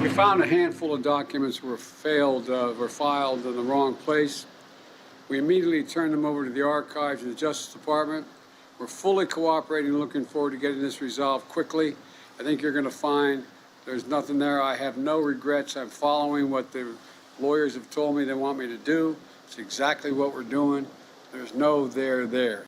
We found a handful of documents were filed in the wrong place. We immediately turned them over to the archives and the Justice Department. We're fully cooperating and looking forward to getting this resolved quickly. I think you're going to find there's nothing there. I have no regrets. I'm following what the lawyers have told me they want me to do. It's exactly what we're doing. There's no there.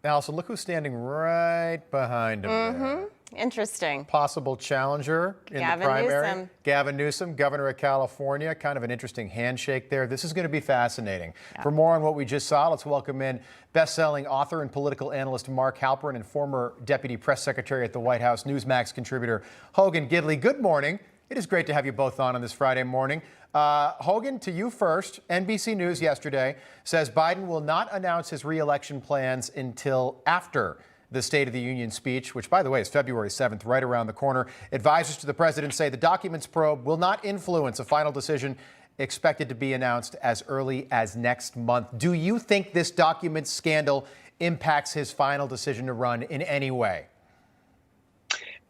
Allison, look who's standing right behind him there. Interesting. Possible challenger in the primary. Gavin Newsom, governor of California. Kind of an interesting handshake there. This is going to be fascinating. For more on what we just saw, let's welcome in best-selling author and political analyst Mark Halperin and former deputy press secretary at the White House, Newsmax contributor Hogan Gidley. Good morning. It is great to have you both on this Friday morning. Hogan, to you first. NBC News yesterday says Biden will not announce his re-election plans until after the State of the Union speech, which, by the way, is February 7th, right around the corner. Advisors to the president say the documents probe will not influence a final decision expected to be announced as early as next month. Do you think this document scandal impacts his final decision to run in any way?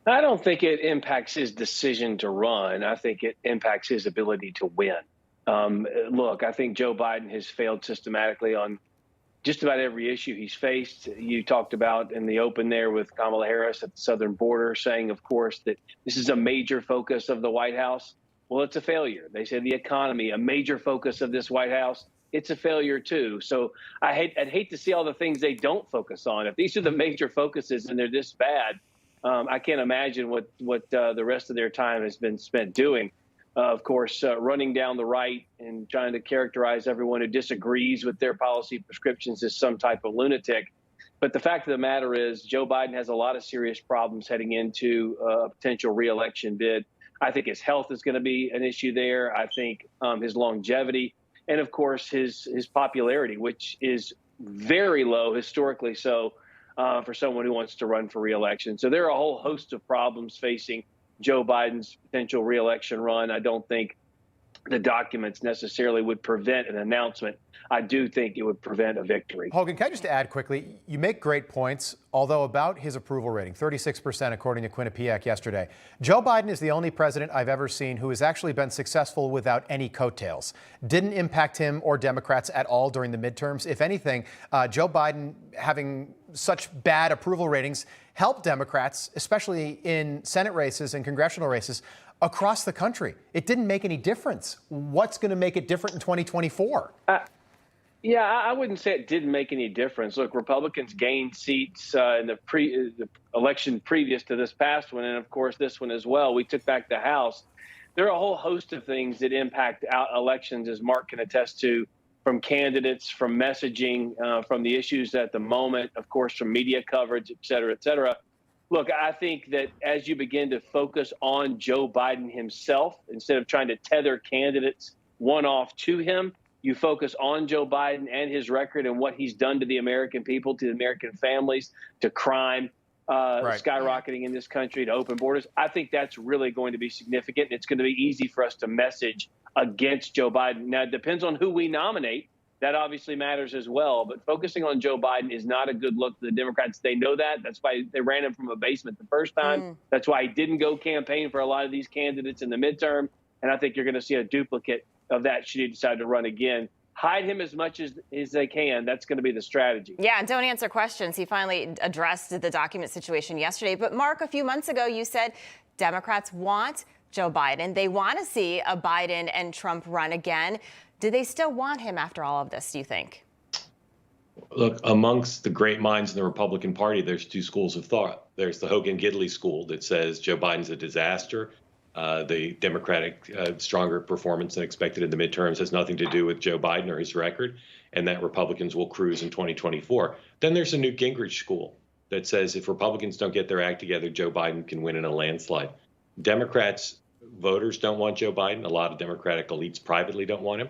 I don't think it impacts his decision to run. I think it impacts his ability to win. Look, I think Joe Biden has failed systematically on just about every issue he's faced. You talked about in the open there with Kamala Harris at the southern border, saying, of course, that this is a major focus of the White House. Well, it's a failure. They say the economy, a major focus of this White House. It's a failure, too. So I'd hate to see all the things they don't focus on. If these are the major focuses and they're this bad, I can't imagine what the rest of their time has been spent doing. Of course, running down the right and trying to characterize everyone who disagrees with their policy prescriptions as some type of lunatic. But the fact of the matter is Joe Biden has a lot of serious problems heading into a potential reelection bid. I think his health is going to be an issue there. I think his longevity and, of course, his popularity, which is very low, historically so, for someone who wants to run for reelection. So there are a whole host of problems facing Joe Biden's potential reelection run. I don't think the documents necessarily would prevent an announcement. I do think it would prevent a victory. Hogan, can I just add quickly, you make great points, although about his approval rating, 36% according to Quinnipiac yesterday. Joe Biden is the only president I've ever seen who has actually been successful without any coattails. Didn't impact him or Democrats at all during the midterms. If anything, Joe Biden having such bad approval ratings helped Democrats, especially in Senate races and congressional races, across the country. It didn't make any difference. What's going to make it different in 2024? Yeah, I wouldn't say it didn't make any difference. Look, Republicans gained seats in the election previous to this past one, and of course this one as well. We took back the House. There are a whole host of things that impact elections, as Mark can attest to, from candidates, from messaging, from the issues at the moment, of course, from media coverage, et cetera, et cetera. Look, I think that as you begin to focus on Joe Biden himself, instead of trying to tether candidates one off to him, you focus on Joe Biden and his record and what he's done to the American people, to the American families, to crime skyrocketing in this country, to open borders. I think that's really going to be significant. It's going to be easy for us to message against Joe Biden. Now, it depends on who we nominate. That obviously matters as well. But focusing on Joe Biden is not a good look to the Democrats. They know that. That's why they ran him from a basement the first time. That's why he didn't go campaign for a lot of these candidates in the midterm. And I think you're going to see a duplicate of that should he decide to run again. Hide him as much as they can. That's going to be the strategy. Yeah, and don't answer questions. He finally addressed the document situation yesterday. But Mark, a few months ago, you said Democrats want Joe Biden. They want to see a Biden and Trump run again. Do they still want him after all of this, do you think? Look, amongst the great minds in the Republican Party, there's two schools of thought. There's the Hogan Gidley school that says Joe Biden's a disaster. The Democratic stronger performance than expected in the midterms has nothing to do with Joe Biden or his record, and that Republicans will cruise in 2024. Then there's a Newt Gingrich school that says if Republicans don't get their act together, Joe Biden can win in a landslide. Democrats, voters don't want Joe Biden. A lot of Democratic elites privately don't want him.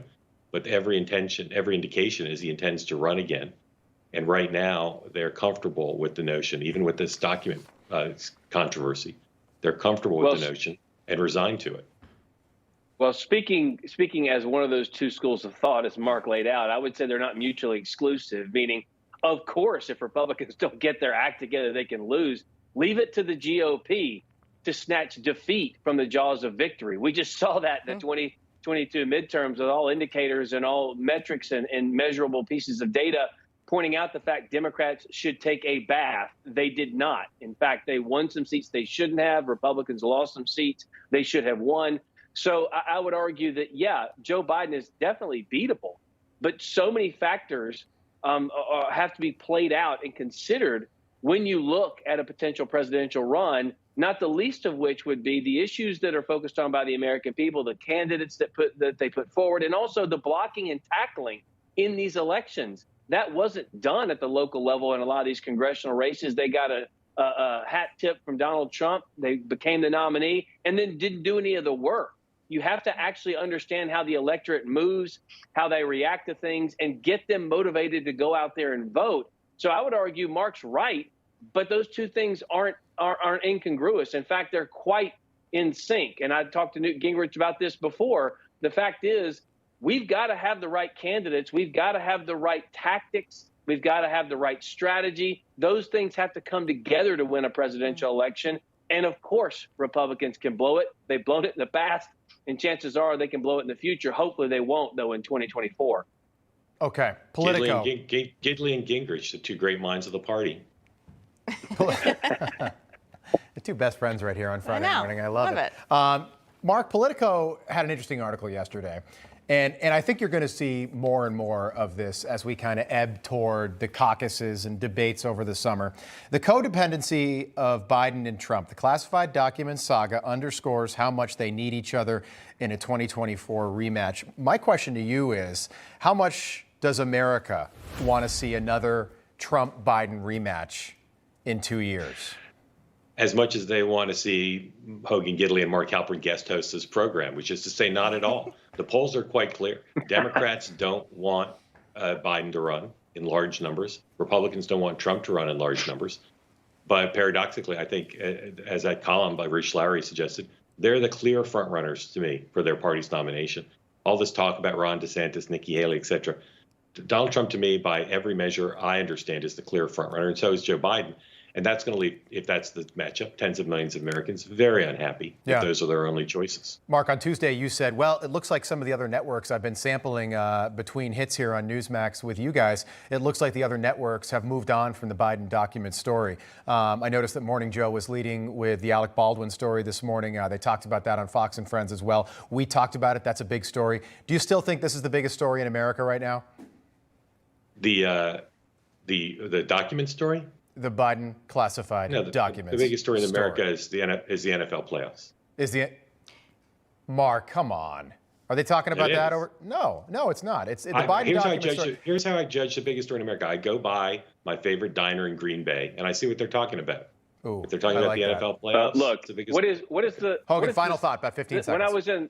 But every indication is he intends to run again. And right now, they're comfortable with the notion, even with this document controversy, they're comfortable with the notion and resigned to it. Well, speaking as one of those two schools of thought, as Mark laid out, I would say they're not mutually exclusive, meaning, of course, if Republicans don't get their act together, they can lose. Leave it to the GOP to snatch defeat from the jaws of victory. We just saw that in the 2022 midterms with all indicators and all metrics and measurable pieces of data pointing out the fact Democrats should take a bath. They did not. In fact, they won some seats they shouldn't have. Republicans lost some seats they should have won. So I would argue that, yeah, Joe Biden is definitely beatable, but so many factors have to be played out and considered when you look at a potential presidential run, not the least of which would be the issues that are focused on by the American people, the candidates that they put forward, and also the blocking and tackling in these elections. That wasn't done at the local level in a lot of these congressional races. They got a hat tip from Donald Trump. They became the nominee and then didn't do any of the work. You have to actually understand how the electorate moves, how they react to things, and get them motivated to go out there and vote. So I would argue Mark's right, but those two things aren't incongruous. In fact, they're quite in sync. And I talked to Newt Gingrich about this before. The fact is, we've got to have the right candidates. We've got to have the right tactics. We've got to have the right strategy. Those things have to come together to win a presidential election. And of course, Republicans can blow it. They've blown it in the past, and chances are they can blow it in the future. Hopefully they won't, though, in 2024. Okay. Politico. Gidley and Gingrich, the two great minds of the party. The two best friends right here on Friday morning. I love it. Mark, Politico had an interesting article yesterday. And I think you're going to see more and more of this as we kind of ebb toward the caucuses and debates over the summer. The codependency of Biden and Trump, the classified documents saga, underscores how much they need each other in a 2024 rematch. My question to you is, how much does America want to see another Trump-Biden rematch in 2 years? As much as they want to see Hogan Gidley and Mark Halperin guest host this program, which is to say not at all. The polls are quite clear. Democrats don't want Biden to run in large numbers. Republicans don't want Trump to run in large numbers. But paradoxically, I think, as that column by Rich Lowry suggested, they're the clear front runners to me for their party's nomination. All this talk about Ron DeSantis, Nikki Haley, et cetera. Donald Trump, to me, by every measure I understand, is the clear front runner, and so is Joe Biden. And that's going to leave, if that's the matchup, tens of millions of Americans very unhappy if those are their only choices. Mark, on Tuesday you said, well, it looks like some of the other networks, I've been sampling between hits here on Newsmax with you guys, it looks like the other networks have moved on from the Biden document story. I noticed that Morning Joe was leading with the Alec Baldwin story this morning. They talked about that on Fox and Friends as well. We talked about it. That's a big story. Do you still think this is the biggest story in America right now? The document story? The Biden classified documents. The biggest story in America is the NFL playoffs. Mark, come on. Are they talking about that over? No, it's not. It's the Biden document. Here's how I judge the biggest story in America. I go by my favorite diner in Green Bay, and I see what they're talking about. Ooh, if they're talking about the NFL playoffs, look, the biggest what is the Hogan? Final thought, about 15 seconds.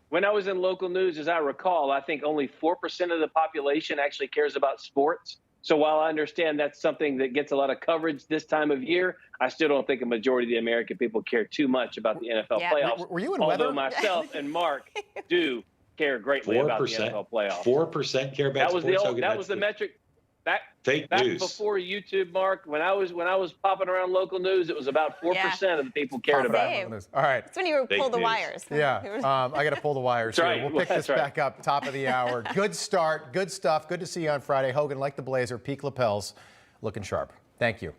When I was in local news, as I recall, I think only 4% of the population actually cares about sports. So while I understand that's something that gets a lot of coverage this time of year, I still don't think a majority of the American people care too much about the NFL playoffs. Were you in although weather? Myself and Mark do care greatly about the NFL playoffs. 4% care about sports. That was the metric. Back news. Before YouTube, Mark, when I was popping around local news, it was about 4% of the people cared about it. All right. That's when you pull the wires. Yeah, I got to pull the wires here. We'll pick this back up top of the hour. Good start, good stuff. Good to see you on Friday. Hogan, like the blazer, peak lapels, looking sharp. Thank you.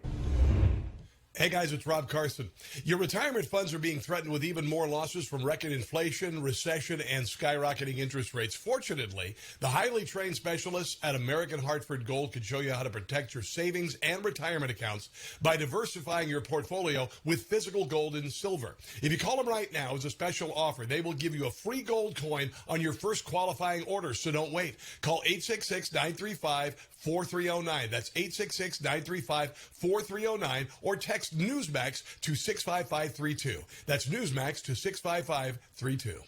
Hey guys, it's Rob Carson. Your retirement funds are being threatened with even more losses from record inflation, recession, and skyrocketing interest rates. Fortunately, the highly trained specialists at American Hartford Gold can show you how to protect your savings and retirement accounts by diversifying your portfolio with physical gold and silver. If you call them right now as a special offer, they will give you a free gold coin on your first qualifying order, so don't wait. Call 866-935-4309. That's 866-935-4309, or text Newsmax to 65532. That's Newsmax to 65532.